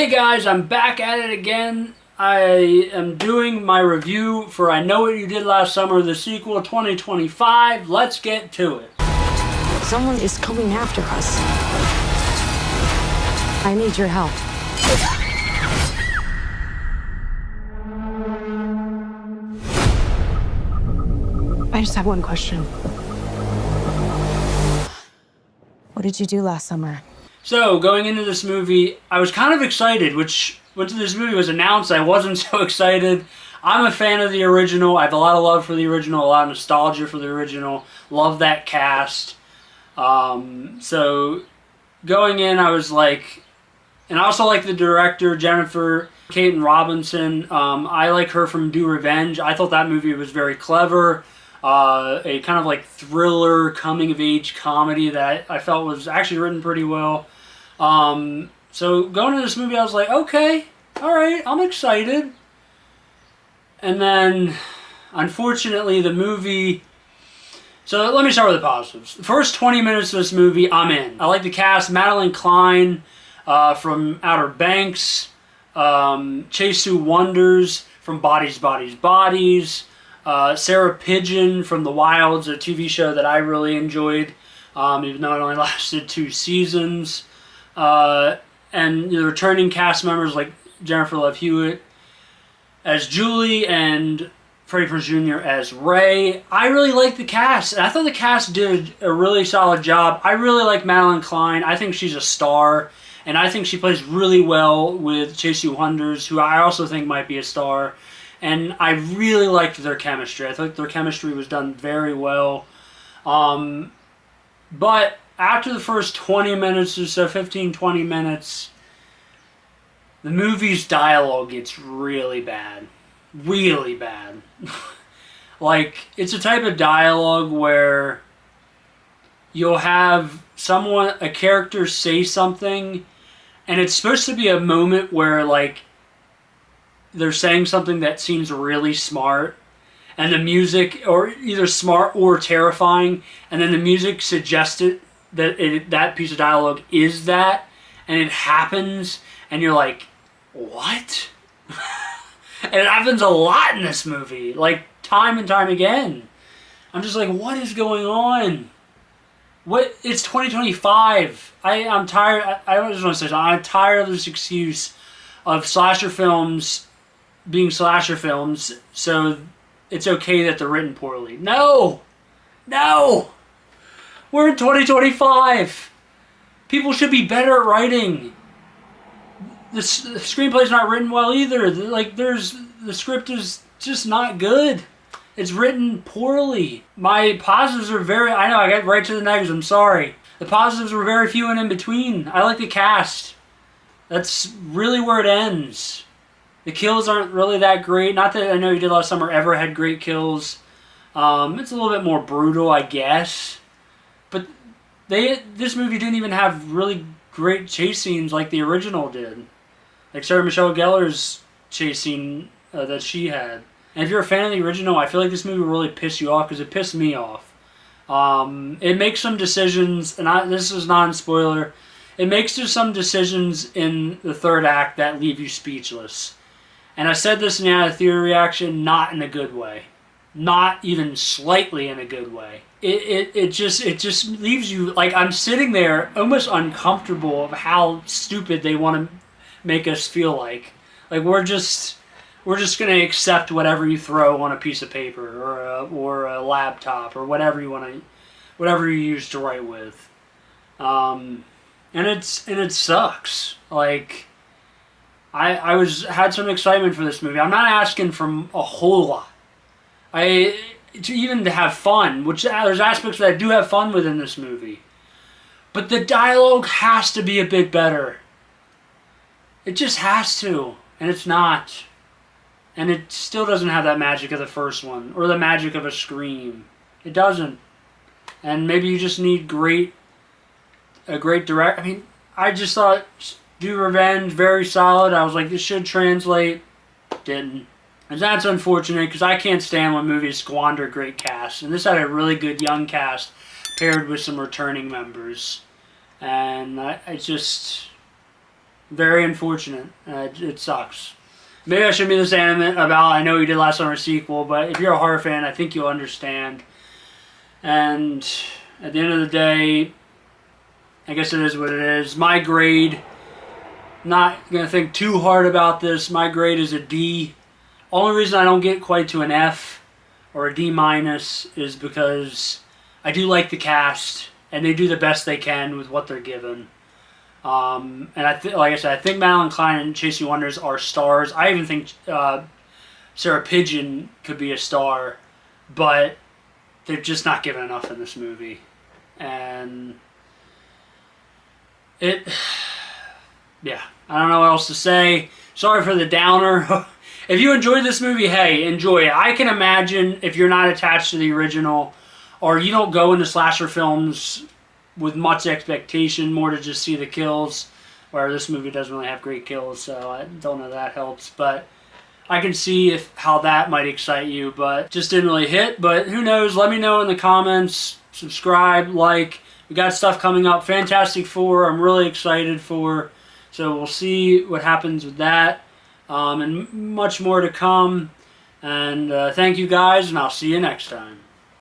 Hey guys, I'm back at it again. I am doing my review for I Know What You Did Last Summer, the sequel 2025. Let's get to it. Someone is coming after us. I need your help. I just have one question. What did you do last summer? So, going into this movie, I was kind of excited, which once this movie was announced, I wasn't so excited. I'm a fan of the original. I have a lot of love for the original, a lot of nostalgia for the original. Love that cast. So, going in, I was like... And I also like the director, Jennifer Caton Robinson. I like her from Do Revenge. I thought that movie was very clever. A kind of like thriller, coming-of-age comedy that I felt was actually written pretty well. So going into this movie, I was like, okay, alright, I'm excited. And then, unfortunately, the movie... So let me start with the positives. The first 20 minutes of this movie, I'm in. I like the cast. Madeline Klein from Outer Banks. Chase Wonders from Bodies, Bodies, Bodies. Sarah Pigeon from The Wilds, a TV show that I really enjoyed, even though it only lasted 2 seasons. And the returning cast members like Jennifer Love Hewitt as Julie and Freddie Prinze Jr. as Ray. I really liked the cast, and I thought the cast did a really solid job. I really like Madeline Klein. I think she's a star, and I think she plays really well with Chase Wonders, who I also think might be a star. And I really liked their chemistry. I thought their chemistry was done very well. But after the first 20 minutes or so, 15, 20 minutes, the movie's dialogue gets really bad. Really bad. Like, it's a type of dialogue where you'll have a character say something, and it's supposed to be a moment where, like, they're saying something that seems really smart, and the music, or either smart or terrifying, and then the music suggested that that piece of dialogue is that, and it happens, and you're like, what? And it happens a lot in this movie, like time and time again. I'm just like, what is going on? What? It's 2025. I'm tired. I just want to say something. I'm tired of this excuse of slasher films being slasher films, so it's okay that they're written poorly. No! No! We're in 2025! People should be better at writing. The screenplay's not written well either. The script is just not good. It's written poorly. My positives are I know, I got right to the negatives, I'm sorry. The positives were very few and in between. I like the cast. That's really where it ends. The kills aren't really that great. Not that I Know You Did Last Summer ever had great kills. It's a little bit more brutal, I guess. But this movie didn't even have really great chase scenes like the original did. Like Sarah Michelle Gellar's chase scene that she had. And if you're a fan of the original, I feel like this movie will really piss you off, because it pissed me off. It makes some decisions, and this is non-spoiler, it makes just some decisions in the third act that leave you speechless. And I said this in the Out of Theater reaction, not in a good way. Not even slightly in a good way. It just leaves you, like, I'm sitting there almost uncomfortable of how stupid they want to make us feel like. Like, we're just going to accept whatever you throw on a piece of paper or a laptop or whatever you use to write with. And it sucks. Like, I had some excitement for this movie. I'm not asking for a whole lot. To have fun, which there's aspects that I do have fun with in this movie. But the dialogue has to be a bit better. It just has to, and it's not. And it still doesn't have that magic of the first one, or the magic of a Scream. It doesn't. And maybe you just need a great direct. I mean, I just thought Do Revenge, very solid. I was like, this should translate. Didn't. And that's unfortunate, because I can't stand when movies squander great casts. And this had a really good young cast paired with some returning members. And Very unfortunate. It sucks. Maybe I shouldn't be this adamant about I Know What You Did Last Summer sequel, but if you're a horror fan, I think you'll understand. And at the end of the day, I guess it is what it is. My grade, not going to think too hard about this, my grade is a D. Only reason I don't get quite to an F or a D minus is because I do like the cast, and they do the best they can with what they're given. And like I said, I think Madeline Klein and Chasey Wonders are stars. I even think Sarah Pigeon could be a star, but they're just not given enough in this movie. And yeah, I don't know what else to say. Sorry for the downer. If you enjoyed this movie, hey, enjoy it. I can imagine if you're not attached to the original, or you don't go into slasher films with much expectation, more to just see the kills, where this movie doesn't really have great kills, so I don't know if that helps. But I can see how that might excite you, but just didn't really hit. But who knows? Let me know in the comments. Subscribe, like. We got stuff coming up. Fantastic Four, I'm really excited for. So we'll see what happens with that. And much more to come. And thank you guys, and I'll see you next time.